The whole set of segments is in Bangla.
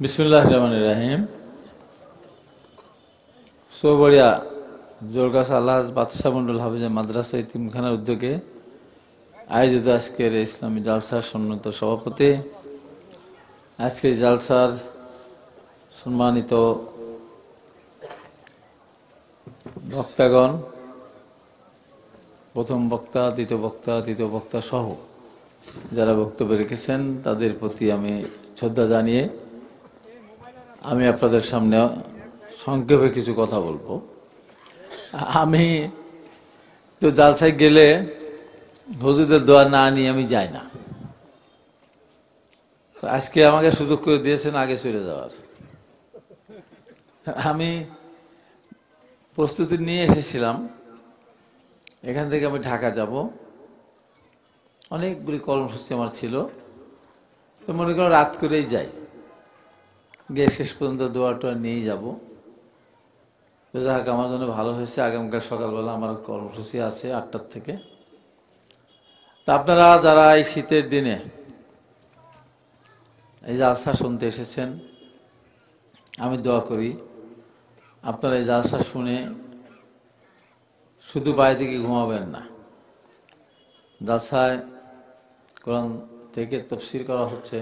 বিসমিল্লাহির রহমানির রহিম। সোবড়িয়া জোরগাছ আলহাজ বাদশাহ মন্ডল হাফিজা মাদ্রাসা ইতিমখানার উদ্যোগে আয়োজিত আজকের ইসলামী জালসার সম্মানিত সভাপতি, আজকের জালসার সম্মানিত বক্তাগণ, প্রথম বক্তা, দ্বিতীয় বক্তা, তৃতীয় বক্তা সহ যারা বক্তব্য রেখেছেন তাদের প্রতি আমি শ্রদ্ধা জানিয়ে আমি আপনাদের সামনে সংক্ষেপে কিছু কথা বলবো। আমি তো জালসায় গেলে হুজুরদের দোয়া না নিয়ে আমি যাই না। আজকে আমাকে সুযোগ করে দিয়েছেন আগে চলে যাওয়ার। আমি প্রস্তুতি নিয়ে এসেছিলাম, এখান থেকে আমি ঢাকা যাব, অনেকগুলি কর্মসূচি আমার ছিল, তো মনে করো রাত করেই যাই, গিয়ে শেষ পর্যন্ত দোয়াটা নিয়েই যাব। তো যাক, আমার জন্য ভালো হয়েছে, আগামীকাল সকালবেলা আমার কর্মসূচি আছে 8টার থেকে। তা আপনারা যারা এই শীতের দিনে এই জালসা শুনতে এসেছেন, আমি দোয়া করি আপনারা এই জালসা শুনে শুধু বাইরে থেকে ঘুমাবেন না। জালসায় কোরআন থেকে তাফসীর করা হচ্ছে।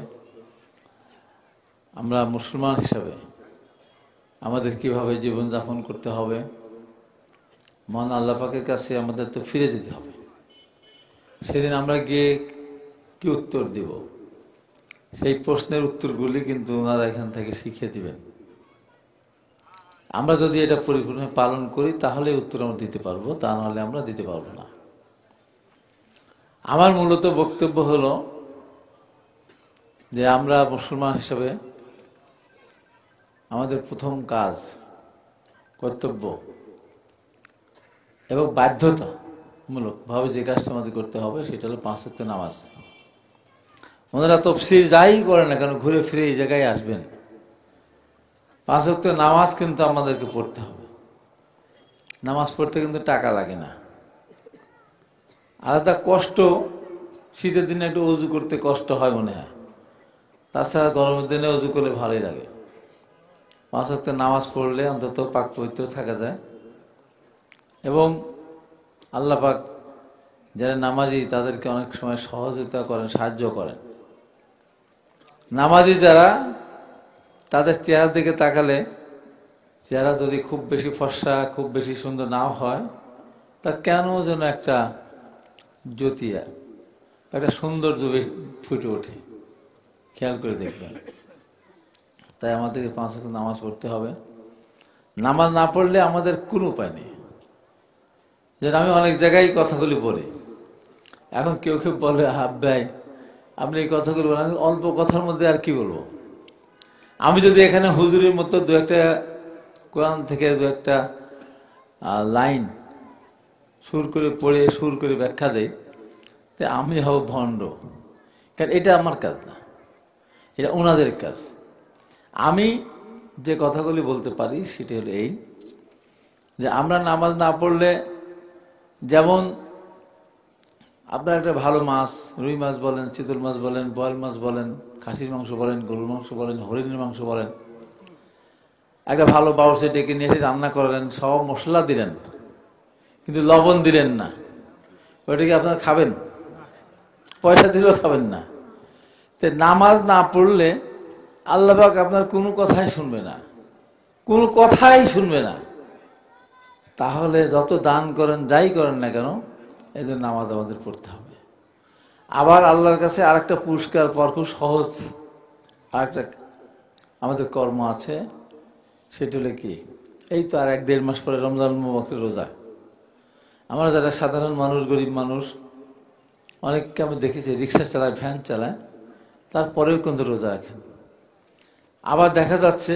আমরা মুসলমান হিসাবে আমাদের কিভাবে জীবনযাপন করতে হবে, মহান আল্লাহ পাকের কাছে আমাদের তো ফিরে যেতে হবে। সেদিন আমরা গিয়ে কি উত্তর দিব, সেই প্রশ্নের উত্তরগুলি কিন্তু ওনারা এখান থেকে শিখিয়ে দিবেন। আমরা যদি এটা পরিপূর্ণভাবে পালন করি তাহলে উত্তর আমরা দিতে পারবো, তা নাহলে আমরা দিতে পারবো না। আমার মূলত বক্তব্য হলো যে আমরা মুসলমান হিসাবে আমাদের প্রথম কাজ, কর্তব্য এবং বাধ্যতামূলকভাবে যে কাজটা আমাদের করতে হবে সেটা হলো 5 ওয়াক্ত নামাজ। ওনারা তাফসীর যাই করেন না কেন ঘুরে ফিরে এই জায়গায় আসবেন। 5 ওয়াক্ত নামাজ কিন্তু আমাদেরকে পড়তে হবে। নামাজ পড়তে কিন্তু টাকা লাগে না, আলাদা কষ্ট শীতের দিনে একটু অজু করতে কষ্ট হয় মনে হয়, তাছাড়া গরমের দিনে অজু করলে ভালোই লাগে। 5 ওয়াক্ত নামাজ পড়লে অন্তত পাক পবিত্র থাকা যায়। এবং আল্লাহ পাক যারা নামাজি তাদেরকে অনেক সময় সহযোগিতা করেন, সাহায্য করেন। নামাজি যারা, তাদের চেহারার দিকে তাকালে চেহারা যদি খুব বেশি ফর্সা, খুব বেশি সুন্দর নাও হয়, তা কেন যেন একটা জ্যোতি, একটা সৌন্দর্য ফুটে ওঠে, খেয়াল করে দেখবেন। তাই আমাদেরকে 5 ওয়াক্ত নামাজ পড়তে হবে। নামাজ না পড়লে আমাদের কোনো উপায় নেই। যেন আমি অনেক জায়গায় কথাগুলি বলি, এখন কেউ কেউ বলে ভাই আপনি এই কথাগুলো বলেন, অল্প কথার মধ্যে আর কি বলবো। আমি যদি এখানে হুজুরের মতো দু একটা কোরআন থেকে দু একটা লাইন সুর করে পড়ে সুর করে ব্যাখ্যা দেই, তা আমি হব ভণ্ড। কারণ এটা আমার কাজ না, এটা ওনাদের কাজ। আমি যে কথাগুলি বলতে পারি সেটা হলো এই, যে আমরা নামাজ না পড়লে, যেমন আপনার একটা ভালো মাছ, রুই মাছ বলেন, চিতল মাছ বলেন, বোয়াল মাছ বলেন, খাসির মাংস বলেন, গরুর মাংস বলেন, হরিণের মাংস বলেন, একটা ভালো বাউসে ডেকে নিয়ে এসে রান্না করলেন, সব মশলা দিলেন কিন্তু লবণ দিলেন না, ওইটা কি আপনারা খাবেন? পয়সা দিলেও খাবেন না। তো নামাজ না পড়লে আল্লাহ পাক আপনার কোনো কথাই শুনবে না, কোনো কথাই শুনবে না। তাহলে যত দান করেন, যাই করেন না কেন, এই জন্য নামাজ আমাদের পড়তে হবে। আবার আল্লাহর কাছে আরেকটা পুরস্কার পাওয়ার খুব সহজ আরেকটা আমাদের কর্ম আছে, সেটা হলো কি, এই তো আর 1-1.5 মাস পরে রমজান মুবারকের রোজা। আমরা যারা সাধারণ মানুষ, গরিব মানুষ, অনেককে আমি দেখেছি রিক্সা চালায়, ভ্যান চালায়, তারপরেও কিন্তু রোজা রাখেন। আবার দেখা যাচ্ছে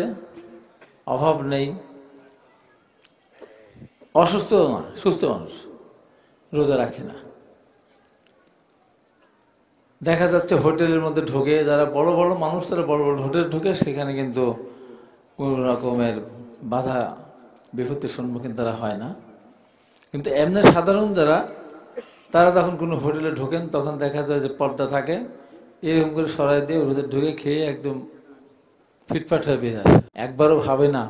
অভাব নেই, অসুস্থ না, সুস্থ মানুষ রোজা রাখে না। দেখা যাচ্ছে হোটেলের মধ্যে ঢোকে, যারা বড় বড় মানুষ তারা বড় বড় হোটেলে ঢোকে, সেখানে কিন্তু কোনো রকমের বাধা বিপত্তির সম্মুখীন তারা হয় না। কিন্তু এমনি সাধারণ যারা, তারা যখন কোনো হোটেলে ঢোকেন তখন দেখা যায় যে পর্দা থাকে, এরকম করে সরাই দিয়ে রোদে ঢুকে খেয়ে একদম ফিটফাট হয়ে বের আসে, একবারও ভাবে না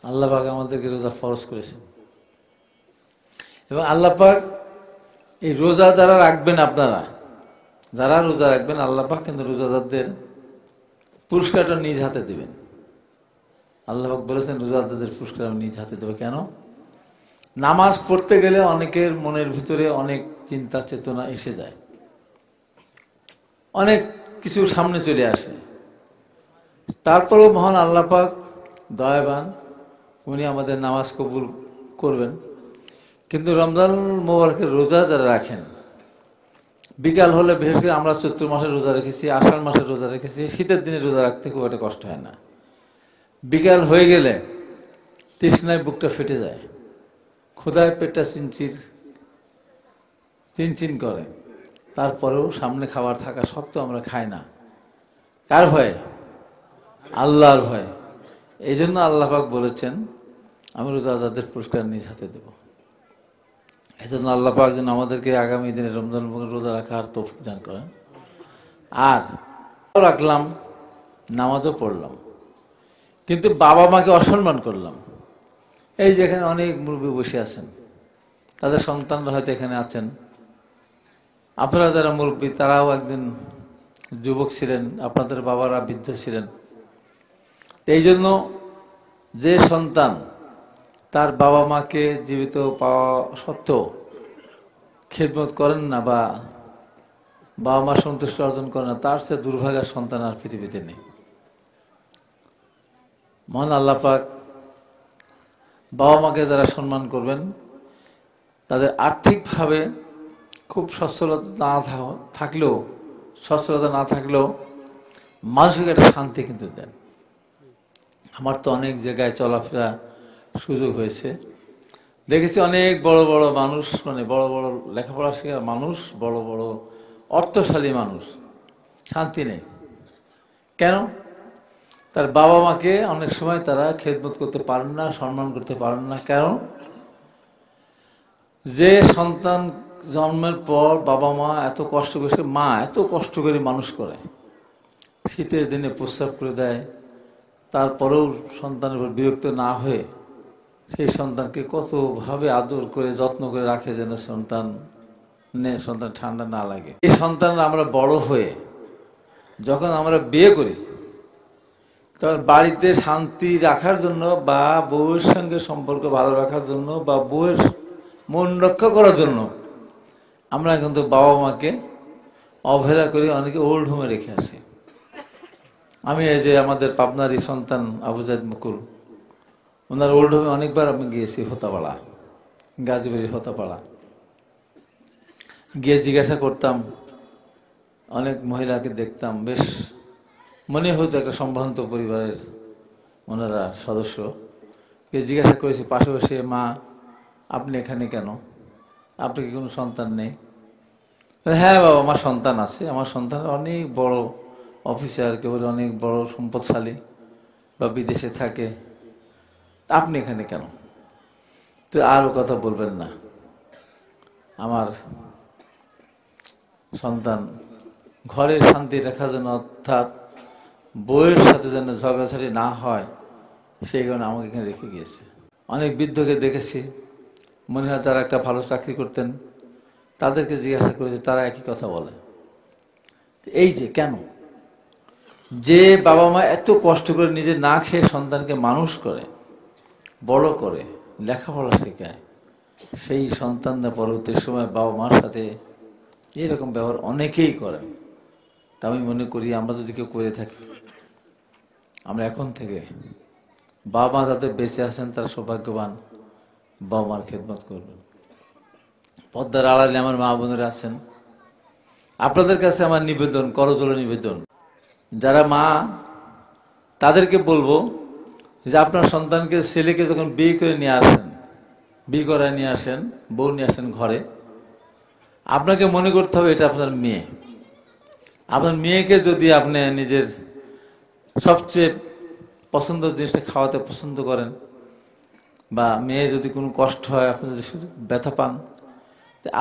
আল্লাহ পাক আমাদেরকে রোজা ফরজ করেছেন। এবং আল্লাহ পাক এই রোজা যারা রাখবেন, আপনারা যারা রোজা রাখবেন, আল্লাহ পাক কিন্তু রোজাদারদের পুরস্কারটা নিজ হাতে দিবেন। আল্লাহ পাক বলেছেন রোজাদারদের পুরস্কার আমি নিজ হাতে দেবো। কেন? নামাজ পড়তে গেলে অনেকের মনের ভিতরে অনেক চিন্তা চেতনা এসে যায়, অনেক কিছু সামনে চলে আসে। তারপরেও মহান আল্লাহ পাক দয়াবান, উনি আমাদের নামাজ কবুল করবেন। কিন্তু রমজান মোবারকের রোজা যারা রাখেন, বিকাল হলে, বিশেষ করে আমরা চৈত্র মাসে রোজা রেখেছি, আষাঢ় মাসে রোজা রেখেছি, শীতের দিনে রোজা রাখতে খুব একটা কষ্ট হয় না। বিকাল হয়ে গেলে তৃষ্ণায় বুকটা ফেটে যায়, ক্ষুধায় পেটটা চিনচিন করে, তারপরেও সামনে খাবার থাকা সত্ত্বেও আমরা খাই না। কার ভয়ে? আল্লাহর ভয়ে। এই জন্য আল্লাহ পাক বলেছেন আমি রোজাদারদের পুরস্কার নিজ হাতে দেব। এই জন্য আল্লাহ পাক যেন আমাদেরকে আগামী দিনে রমজান রোজা রাখার তৌফিক দান করেন। আর রাখলাম, নামাজও পড়লাম, কিন্তু বাবা মাকে অসম্মান করলাম। এই যে এখানে অনেক মুরব্বী বসে আছেন, তাদের সন্তানরা হয়তো এখানে আছেন। আপনারা যারা মুরব্বী, তারাও একদিন যুবক ছিলেন, আপনাদের বাবারা বৃদ্ধ ছিলেন। এই জন্য যে সন্তান তার বাবা মাকে জীবিত পাওয়া সত্ত্বেও খেদমত করেন না বা বাবা মা সন্তুষ্ট অর্জন করেন না, তার চেয়ে দুর্ভাগ্যের সন্তান আর পৃথিবীতে নেই। মহান আল্লাহ পাক বাবা মাকে যারা সম্মান করবেন, তাদের আর্থিকভাবে খুব সচ্ছলতা না থাকলেও মানসিক একটা শান্তি কিন্তু দেন। আমার তো অনেক জায়গায় চলাফেরা সুযোগ হয়েছে, দেখেছি অনেক বড় বড় মানুষ, মানে বড় বড় লেখাপড়া শেখা মানুষ, বড় বড় অর্থশালী মানুষ, শান্তি নেই। কেন? তার বাবা মাকে অনেক সময় তারা খেদমত করতে পারেন না, সম্মান করতে পারেন না। কারণ যে সন্তান জন্মের পর বাবা মা এত কষ্ট করে, মা এত কষ্ট করে মানুষ করে, শীতের দিনে প্রস্রাব করে দেয়, তারপরেও সন্তানের উপর বিরক্ত না হয়ে সেই সন্তানকে কতভাবে আদর করে যত্ন করে রাখে যেন সন্তান ঠান্ডা না লাগে। এই সন্তানরা আমরা বড় হয়ে যখন আমরা বিয়ে করি, তখন বাড়িতে শান্তি রাখার জন্য বা বউয়ের সঙ্গে সম্পর্ক ভালো রাখার জন্য বা বউয়ের মন রক্ষা করার জন্য আমরা কিন্তু বাবা মাকে অবহেলা করি, অনেকে ওল্ড হোমে রেখে আসি। আমি এই যে আমাদের পাবনারই সন্তান আবু জাহিদ মুকুল, ওনার ওল্ড হোমে অনেকবার আমি গিয়েছি, হতাপাড়া, গাজীবাড়ি হতাপাড়া গিয়ে জিজ্ঞাসা করতাম, অনেক মহিলাকে দেখতাম, বেশ মনে হতো একটা সম্ভ্রান্ত পরিবারের ওনারা সদস্য। জিজ্ঞাসা করেছি পাশে বসে, মা আপনি এখানে কেন, আপনি কি কোনো সন্তান নেই? হ্যাঁ বাবা, আমার সন্তান আছে, আমার সন্তান অনেক বড় অফিসার, কেউ অনেক বড় সম্পদশালী বা বিদেশে থাকে, আপনি এখানে কেন? তো আরও কথা বলবেন না, আমার সন্তান ঘরের শান্তি রাখার জন্য, অর্থাৎ বউয়ের সাথে যেন ঝগড়াঝাড়ি না হয়, সেই কারণে আমাকে এখানে রেখে গিয়েছে। অনেক বৃদ্ধকে দেখেছি, মনে হয় তারা একটা ভালো চাকরি করতেন, তাদেরকে জিজ্ঞাসা করেছে, তারা একই কথা বলে। এই যে কেন? যে বাবা মা এত কষ্ট করে নিজে না খেয়ে সন্তানকে মানুষ করে, বড় করে, লেখাপড়া শেখায়, সেই সন্তানরা পরবর্তী সময় বাবা মার সাথে এরকম ব্যবহার অনেকেই করেন। তা আমি মনে করি আমরা যদি কেউ করে থাকি, আমরা এখন থেকে বাবা মা যাদের বেঁচে আছেন তারা সৌভাগ্যবান, বাবা মার খেদমত করবেন। পর্দার আড়ালে আমার মা বোনেরা আছেন, আপনাদের কাছে আমার নিবেদন, করজোড়ে নিবেদন, যারা মা তাদেরকে বলবো যে আপনার সন্তানকে, ছেলেকে যখন বিয়ে করে নিয়ে আসেন, বিয়ে করায় নিয়ে আসেন, বউ নিয়ে আসেন ঘরে, আপনাকে মনে করতে হবে এটা আপনার মেয়ে। আপনার মেয়েকে যদি আপনি নিজের সবচেয়ে পছন্দের জিনিসটা খাওয়াতে পছন্দ করেন, বা মেয়ে যদি কোনো কষ্ট হয়, আপনি যদি শুধু ব্যথা পান,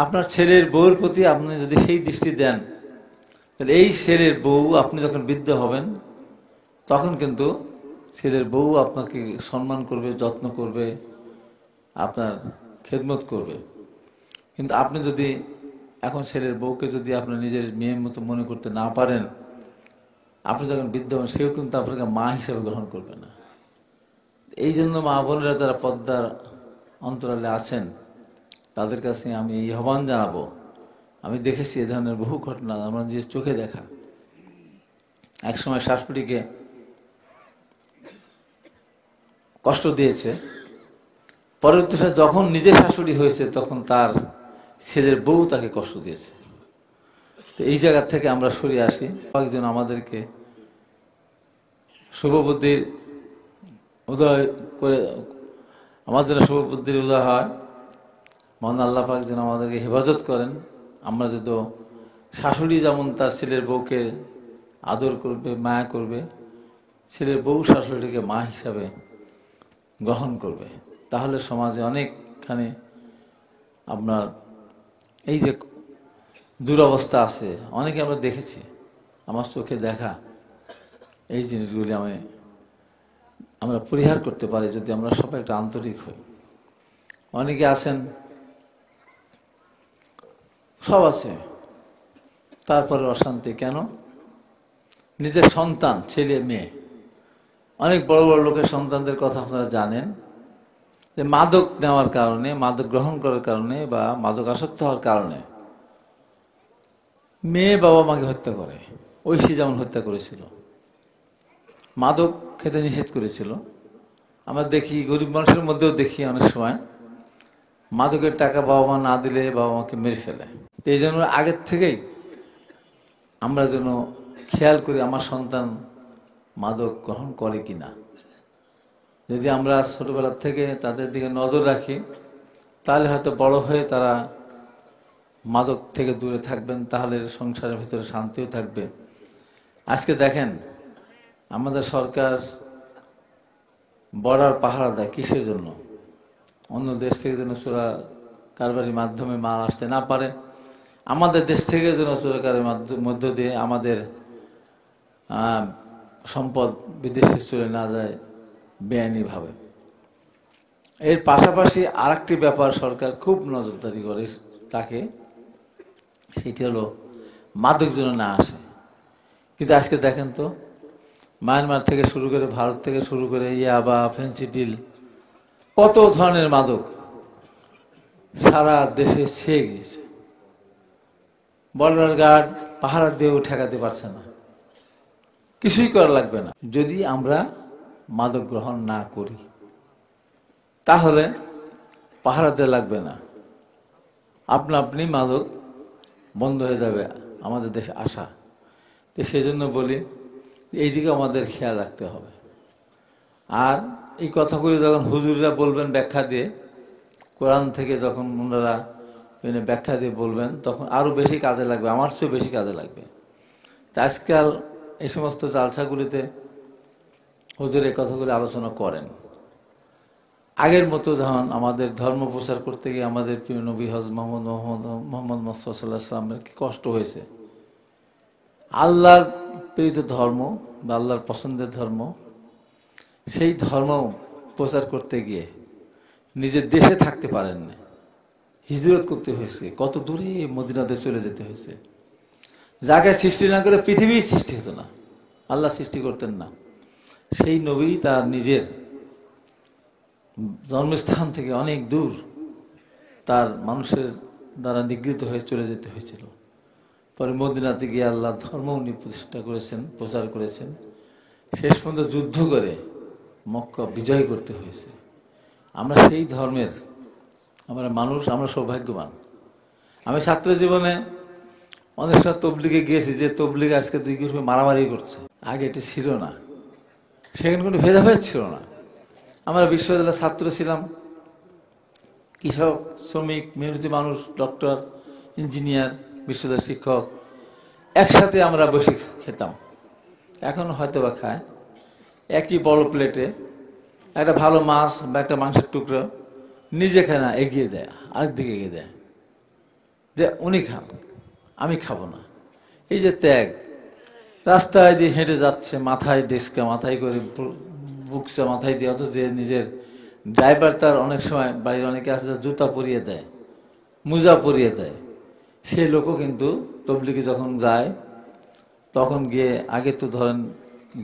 আপনার ছেলের বউয়ের প্রতি আপনি যদি সেই দৃষ্টি দেন, তাহলে এই ছেলের বউ আপনি যখন বৃদ্ধ হবেন তখন কিন্তু ছেলের বউ আপনাকে সম্মান করবে, যত্ন করবে, আপনার খেদমত করবে। কিন্তু আপনি যদি এখন ছেলের বউকে যদি আপনার নিজের মেয়ের মতো মনে করতে না পারেন, আপনি যখন বৃদ্ধ হন, সেও কিন্তু আপনাকে মা হিসেবে গ্রহণ করবে না। এই জন্য মা বোনেরা যারা পর্দার অন্তরালে আছেন, তাদের কাছে আমি এই আহ্বান জানাবো। আমি দেখেছি এ ধরনের বহু ঘটনা, আমার যে চোখে দেখা। একসময় শাশুড়িকে কষ্ট দিয়েছে, পরবর্তী যখন নিজের শাশুড়ি হয়েছে তখন তার ছেলের বউ তাকে কষ্ট দিয়েছে। তো এই জায়গা থেকে আমরা সরে আসি। একজন আমাদেরকে শুভবুদ্ধির উদয় করে, আমার যেন শুভবুদ্ধির উদয় হয়, মহান আল্লাহ পাক যেন আমাদেরকে হেফাজত করেন। আমরা যদি শাশুড়ি যেমন তার ছেলের বউকে আদর করবে, মায়া করবে, ছেলের বউ শাশুড়িকে মা হিসাবে গ্রহণ করবে, তাহলে সমাজে অনেকখানি আপনার এই যে দুরবস্থা আছে, অনেকে আমরা দেখেছি, আমার চোখে দেখা এই জিনিসগুলি আমরা পরিহার করতে পারি যদি আমরা সবাই একটা আন্তরিক হই। অনেকে আছেন সব আছে, তারপরে অশান্তি কেন? নিজের সন্তান, ছেলে মেয়ে, অনেক বড় বড় লোকের সন্তানদের কথা আপনারা জানেন যে মাদক নেওয়ার কারণে, মাদক গ্রহণ করার কারণে বা মাদক আসক্ত হওয়ার কারণে মেয়ে বাবা মাকে হত্যা করে। ঐশী যেমন হত্যা করেছিল, মাদক খেতে নিষেধ করেছিল। আমরা দেখি গরিব মানুষের মধ্যেও দেখি অনেক সময় মাদকের টাকা বাবা মা না দিলে বাবা মাকে মেরে ফেলে। তো এই জন্য আগের থেকেই আমরা যেন খেয়াল করি আমার সন্তান মাদক গ্রহণ করে কিনা। যদি আমরা ছোটবেলার থেকে তাদের দিকে নজর রাখি, তাহলে হয়তো বড় হয়ে তারা মাদক থেকে দূরে থাকবেন, তাহলে সংসারের ভিতরে শান্তিও থাকবে। আজকে দেখেন আমাদের সরকার বর্ডার পাহারা দেয় কিসের জন্য? অন্য দেশ থেকে যেন চোরা কারবারির মাধ্যমে মাল আসতে না পারে, আমাদের দেশ থেকে যেন চোরাকারের মধ্য দিয়ে আমাদের সম্পদ বিদেশে চলে না যায় বেআইনিভাবে। এর পাশাপাশি আরেকটি ব্যাপার সরকার খুব নজরদারি করে তাকে, সেটি হলো মাদক যেন না আসে। কিন্তু আজকে দেখেন তো, মায়ানমার থেকে শুরু করে, ভারত থেকে শুরু করে ইয়াবা, ফেন্সিডিল, কত ধরনের মাদক সারা দেশে ছেয়ে গিয়েছে। বর্ডার গার্ড পাহারা দিয়েও ঠেকাতে পারছে না, কিছুই করা লাগবে না। যদি আমরা মাদক গ্রহণ না করি তাহলে পাহারা দেওয়া লাগবে না, আপনা আপনি মাদক বন্ধ হয়ে যাবে আমাদের দেশে আসা। তো সেই জন্য বলি এইদিকে আমাদের খেয়াল রাখতে হবে। আর এই কথাগুলি যখন হুজুররা বলবেন ব্যাখ্যা দিয়ে, কোরআন থেকে যখন ওনারা ব্যাখ্যা দিয়ে বলবেন, তখন আরো বেশি কাজে লাগবে, আমার চেয়েও বেশি কাজে লাগবে। আজকাল এই সমস্ত জালসাগুলিতে হুজুর এই কথাগুলি আলোচনা করেন। আগের মতো যখন আমাদের ধর্ম প্রচার করতে গিয়ে আমাদের প্রিয় নবী হযরত মুহাম্মদ মুস্তাফা সাল্লাল্লাহু আলাইহি ওয়াসাল্লামের কি কষ্ট হয়েছে। আল্লাহর প্রেরিত ধর্ম বা আল্লাহর পছন্দের ধর্ম, সেই ধর্ম প্রচার করতে গিয়ে নিজের দেশে থাকতে পারেন না, হিজরত করতে হয়েছে, কত দূরে মদিনাতে চলে যেতে হয়েছে। যাকে সৃষ্টি না করে পৃথিবীর সৃষ্টি হতো না, আল্লাহ সৃষ্টি করতেন না, সেই নবী তার নিজের জন্মস্থান থেকে অনেক দূর তার মানুষের দ্বারা নিগৃহীত হয়ে চলে যেতে হয়েছিল। পরে মদিনাতে গিয়ে আল্লাহ ধর্ম উনি প্রতিষ্ঠা করেছেন, প্রচার করেছেন, শেষ পর্যন্ত যুদ্ধ করে মক্কা বিজয় করতে হয়েছে। আমরা সেই ধর্মের আমরা মানুষ, আমরা সৌভাগ্যবান। আমি ছাত্র জীবনে অনেক সময় তবলিগে গিয়েছি, যে তবলিগ আজকে দুই গ্রুপে মারামারি করছে, আগে এটি ছিল না, সেখানে কোনো ভেদাভেদ ছিল না। আমরা বিশ্ববিদ্যালয়ের ছাত্র ছিলাম, কৃষক, শ্রমিক, মেহনতি মানুষ, ডক্টর, ইঞ্জিনিয়ার, বিশ্ববিদ্যালয়ের শিক্ষক, একসাথে আমরা বসে খেতাম। এখন হয়তো বা খায় একই বড় প্লেটে একটা ভালো মাছ বা একটা মাংসের টুকরো নিজে খায় না, এগিয়ে দেয়, আরেকদিকে এগিয়ে দেয় যে উনি খান, আমি খাবো না। এই যে ত্যাগ, রাস্তায় দিয়ে হেঁটে যাচ্ছে, মাথায় ডেস্কা মাথায় করে, বুকসা মাথায় দিয়ে, অথচ যে নিজের ড্রাইভার তার অনেক সময় বাড়ির অনেকে আছে জুতা পরিয়ে দেয়, মোজা পরিয়ে দেয়, সেই লোকও কিন্তু তবলিগে যখন যায় তখন গিয়ে, আগে তো ধরেন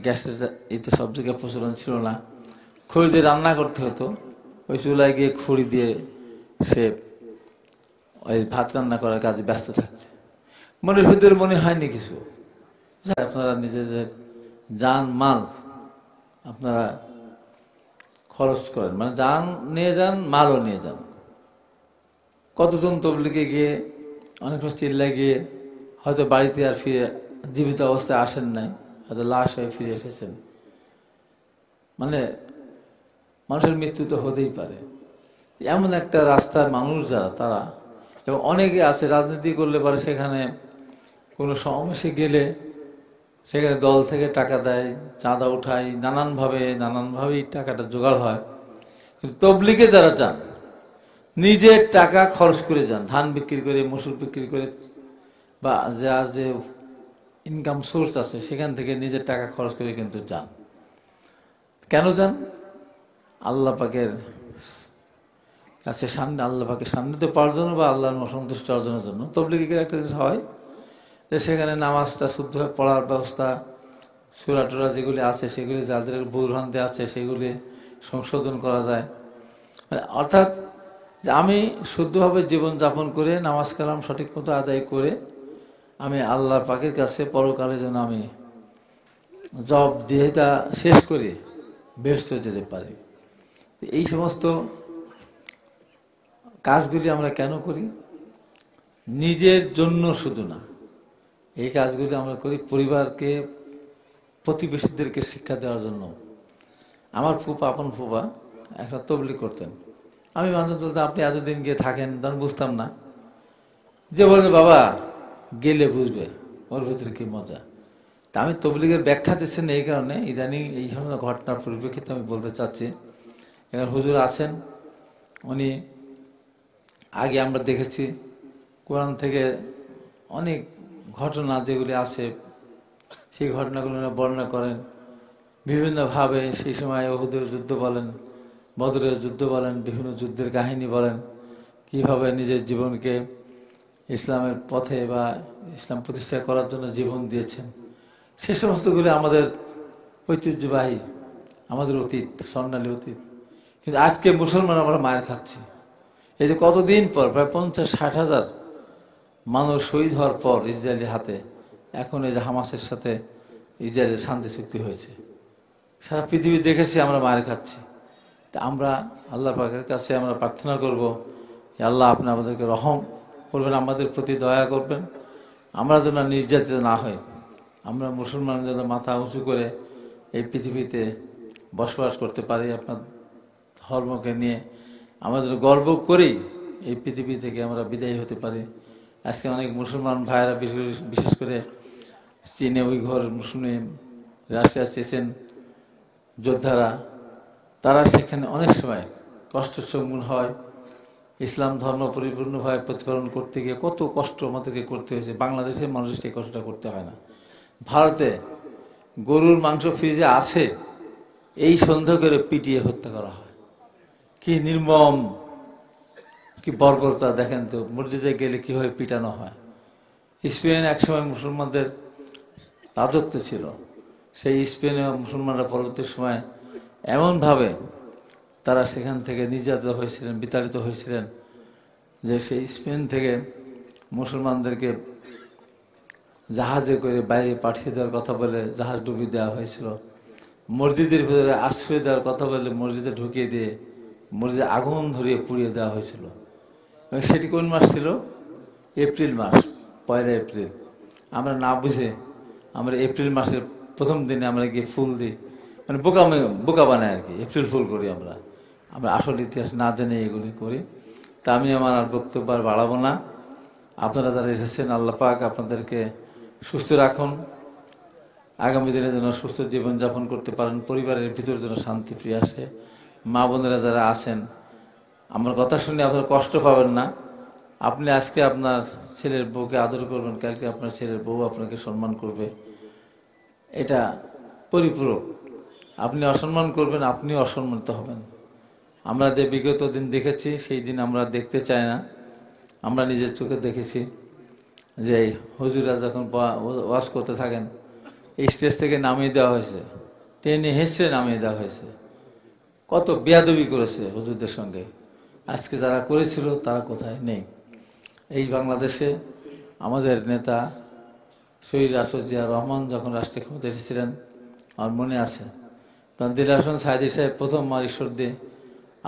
গ্যাসের এই তো সব জায়গায় প্রচলন ছিল না, খড়ি দিয়ে রান্না করতে হতো, ওই চুলায় গিয়ে খড়ি দিয়ে সে ওই ভাত রান্না করার কাজে ব্যস্ত থাকছে। মনের ভিতরে মনে হয়নি কিছু, আপনারা নিজেদের জান মাল আপনারা খরচ করেন, মানে জান নিয়ে যান, মালও নিয়ে যান। কতজন তবলিগে গিয়ে অনেক চিল্লায় গিয়ে হয়তো বাড়িতে আর ফিরে জীবিত অবস্থায় আসেন নাই, হয়তো লাশ হয়ে ফিরে এসেছেন। মানে মানুষের মৃত্যু তো হতেই পারে। এমন একটা রাস্তার মানুষ যারা, তারা, এবং অনেকে আছে রাজনীতি করলে পরে সেখানে কোনো সমস্যা গেলে সেখানে দল থেকে টাকা দেয়, চাঁদা উঠায়, নানানভাবেই টাকাটা জোগাড় হয়। কিন্তু তবলিগে যারা যান, নিজের টাকা খরচ করে যান, ধান বিক্রি করে, মসুর বিক্রি করে, বা যার যে ইনকাম সোর্স আছে সেখান থেকে নিজের টাকা খরচ করে কিন্তু যান। কেন যান? আল্লাহ পাকের কাছে সামনে, আল্লাহ পাকের সান্নিধ্য পাওয়ার জন্য বা আল্লাহর সন্তুষ্ট অর্জনের জন্য। তবলিগের একটা জিনিস হয় যে সেখানে নামাজটা শুদ্ধভাবে পড়ার ব্যবস্থা, সূরা টুরা যেগুলি আছে সেগুলি, যাদের ভুলভ্রান্তি আছে সেগুলি সংশোধন করা যায়। অর্থাৎ যে আমি শুদ্ধভাবে জীবনযাপন করে নামাজ কালাম সঠিক মতো আদায় করে আমি আল্লাহর পাকের কাছে পরকালে যেন আমি জব দিয়ে তা শেষ করে বেহেশতে যেতে পারি। এই সমস্ত কাজগুলি আমরা কেন করি? নিজের জন্য শুধু না, এই কাজগুলি আমরা করি পরিবারকে, প্রতিবেশীদেরকে শিক্ষা দেওয়ার জন্য। আমার ফুপা, আপন ফুপা একটা তবলিগ করতেন। আমি মাঝে বলতাম, আপনি এতদিন গিয়ে থাকেন, তখন বুঝতাম না। যে বলবে বাবা গেলে বুঝবে ওর ভিতরে কি মজা। তা আমি তবলিগের ব্যাখ্যা দিচ্ছি না এই কারণে, ইদানিং এই ধরনের ঘটনার পরিপ্রেক্ষিতে আমি বলতে চাচ্ছি। এখানে হুজুর আছেন, উনি আগে আমরা দেখেছি কোরআন থেকে অনেক ঘটনা যেগুলি আছে সেই ঘটনাগুলো বর্ণনা করেন বিভিন্নভাবে। সেই সময় উহুদের যুদ্ধ বলেন, বদরের যুদ্ধ বলেন, বিভিন্ন যুদ্ধের কাহিনী বলেন, কিভাবে নিজের জীবনকে ইসলামের পথে বা ইসলাম প্রতিষ্ঠা করার জন্য জীবন দিয়েছেন। সে সমস্তগুলি আমাদের ঐতিহ্যবাহী, আমাদের অতীত, স্বর্ণালী অতীত। কিন্তু আজকে মুসলমান আমরা মায়ের খাচ্ছি। এই যে কতদিন পর, প্রায় 50-60 হাজার মানুষ শহীদ হওয়ার পর ইসরায়েলের হাতে, এখন এই যে হামাসের সাথে ইসরায়েলের শান্তি চুক্তি হয়েছে, সারা পৃথিবী দেখেছি আমরা মায়ের খাচ্ছি। তা আমরা আল্লাহ পাকের কাছে আমরা প্রার্থনা করব, আল্লাহ আপনি আমাদেরকে রহম করবেন, আমাদের প্রতি দয়া করবেন, আমরা যেন নির্যাতিত না হই, আমরা মুসলমান যেন মাথা উঁচু করে এই পৃথিবীতে বসবাস করতে পারি, আপনার ধর্মকে নিয়ে আমরা যেন গর্ব করেই এই পৃথিবী থেকে আমরা বিদায়ী হতে পারি। আজকে অনেক মুসলমান ভাইয়েরা, বিশেষ করে চীনে উইঘুর মুসলিম, রাশিয়া চেচেন যোদ্ধারা, তারা সেখানে অনেক সময় কষ্টের সম্মুখীন হয়। ইসলাম ধর্ম পরিপূর্ণভাবে প্রতিপালন করতে গিয়ে কত কষ্ট আমাদেরকে করতে হয়েছে। বাংলাদেশের মানুষ সেই কষ্টটা করতে হয় না। ভারতে গরুর মাংস ফ্রিজে আছে, এই সন্দেহ করে পিটিয়ে হত্যা করা হয়। কি নির্মম, কি বর্বরতা দেখেন তো। মসজিদে গেলে কিভাবে পিটানো হয়। স্পেন একসময় মুসলমানদের রাজত্ব ছিল, সেই স্পেনে মুসলমানরা পরবর্তী সময় এমনভাবে তারা সেখান থেকে নির্যাতিত হয়েছিলেন, বিতাড়িত হয়েছিলেন, যে সেই স্পেন থেকে মুসলমানদেরকে জাহাজে করে বাইরে পাঠিয়ে দেওয়ার কথা বলে জাহাজ ডুবিয়ে দেওয়া হয়েছিল। মসজিদের ভিতরে আশ্রয় দেওয়ার কথা বলে মসজিদে ঢুকিয়ে দিয়ে মসজিদে আগুন ধরিয়ে পুড়িয়ে দেওয়া হয়েছিল। এবং সেটি কোন মাস ছিল? এপ্রিল মাস, 1 এপ্রিল। আমরা না বুঝে আমরা এপ্রিল মাসের প্রথম দিনে আমরা গিয়ে ফুল দিই, মানে বোকা বানাই আর কি, এপ্রিল ফুল করি আমরা। আমরা আসল ইতিহাস না জেনে এগুলি করি। তা আমি আমার আর বক্তব্য আর বাড়াবো না। আপনারা যারা এসেছেন, আল্লাহ পাক আপনাদেরকে সুস্থ রাখুন, আগামী দিনে যেন সুস্থ জীবনযাপন করতে পারেন, পরিবারের ভিতরে যেন শান্তি ফিরে আসে। মা বোনেরা যারা আছেন, আমার কথা শুনে আপনারা কষ্ট পাবেন না। আপনি আজকে আপনার ছেলের বউকে আদর করবেন, কালকে আপনার ছেলের বউ আপনাকে সম্মান করবে। এটা পরিপূরক। আপনি অসম্মান করবেন, আপনি অসম্মানিত হবেন। আমরা যে বিগত দিন দেখেছি সেই দিন আমরা দেখতে চাই না। আমরা নিজের চোখে দেখেছি যে হুজুরা যখন ওয়াজ করতে থাকেন, এই স্টেজ থেকে নামিয়ে দেওয়া হয়েছে, টেনে হেঁচড়ে নামিয়ে দেওয়া হয়েছে। কত বেয়াদবি করেছে হুজুরদের সঙ্গে। আজকে যারা করেছিল তারা কোথায় নেই। এই বাংলাদেশে আমাদের নেতা শহীদ রাষ্ট্রপতি জিয়া রহমান যখন রাষ্ট্রীয় ক্ষমতা এসেছিলেন, আমার মনে আছে, তখন দিল হাসান সাইদি সাহেব প্রথম ঈশ্বর দিয়ে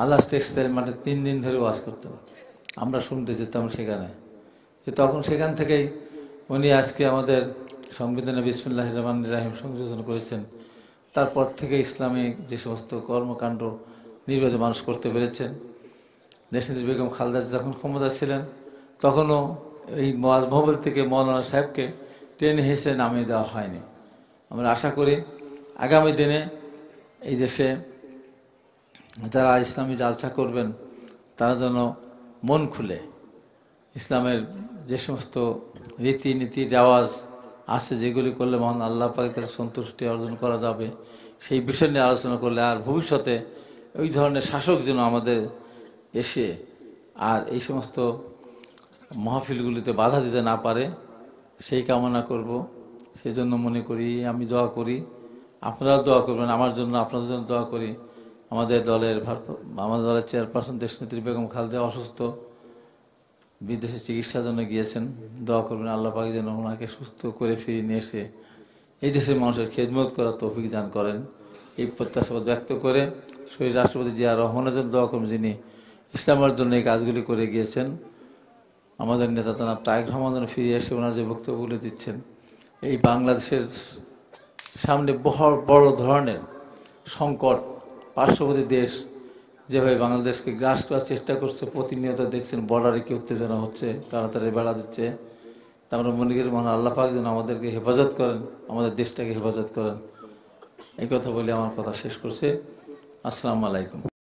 আল্লাহ টেক্সটাইল মাঠে 3 দিন ধরে ওয়াজ করতেন। আমরা শুনতে যেতাম সেখানে। তখন সেখান থেকেই উনি আজকে আমাদের সংবিধানে বিসমিল্লাহির রহমানির রহিম সংযোজন করেছেন। তারপর থেকে ইসলামিক যে সমস্ত কর্মকাণ্ড নির্বাচে মানুষ করতে পেরেছেন। দেশনেত্রী বেগম খালেদা যখন ক্ষমতা ছিলেন তখনও এই মহল থেকে মৌলানা সাহেবকে টেনে হেসে নামিয়ে দেওয়া হয়নি। আমরা আশা করি আগামী দিনে এই দেশে যারা ইসলামী জালসা করবেন তারা যেন মন খুলে ইসলামের যে সমস্ত রীতিনীতি রেওয়াজ আছে, যেগুলি করলে মহান আল্লাহ পাকের সন্তুষ্টি অর্জন করা যাবে, সেই বিষয় নিয়ে আলোচনা করলে আর ভবিষ্যতে ওই ধরনের শাসক যেন আমাদের এসে আর এই সমস্ত মাহফিলগুলিতে বাধা দিতে না পারে, সেই কামনা করব। সেই জন্য মনে করি, আমি দোয়া করি, আপনারাও দোয়া করবেন আমার জন্য, আপনাদের জন্য দোয়া করি। আমাদের দলের চেয়ারপারসন দেশনেত্রী বেগম খালেদা অসুস্থ, বিদেশে চিকিৎসার জন্য গিয়েছেন। দোয়া করবেন আল্লাহ পাক যেন ওনাকে সুস্থ করে ফিরিয়ে নিয়ে এসে এই দেশের মানুষের খেদমত করার তৌফিক দান করেন। এই প্রত্যাশা ব্যক্ত করে শহীদ রাষ্ট্রপতি জিয়া রহমানের জন্য দোয়া করবেন, যিনি ইসলামের জন্য এই কাজগুলি করে গিয়েছেন। আমাদের নেতা জনাব তারেক রহমান যেন ফিরে এসে ওনার যে বক্তব্যগুলি দিচ্ছেন, এই বাংলাদেশের সামনে বড় ধরনের সংকট, পার্শ্ববর্তী দেশ যেভাবে বাংলাদেশকে গ্রাস করার চেষ্টা করছে, প্রতিনিয়ত দেখছেন বর্ডারে কি উত্তেজনা হচ্ছে, তাড়াতাড়ি বেড়া দিচ্ছে। তা আমরা মনে করি মহান আল্লাহ পাক যেন আমাদেরকে হেফাজত করেন, আমাদের দেশটাকে হেফাজত করেন। এই কথা বলে আমার কথা শেষ করছে। আসসালামু আলাইকুম।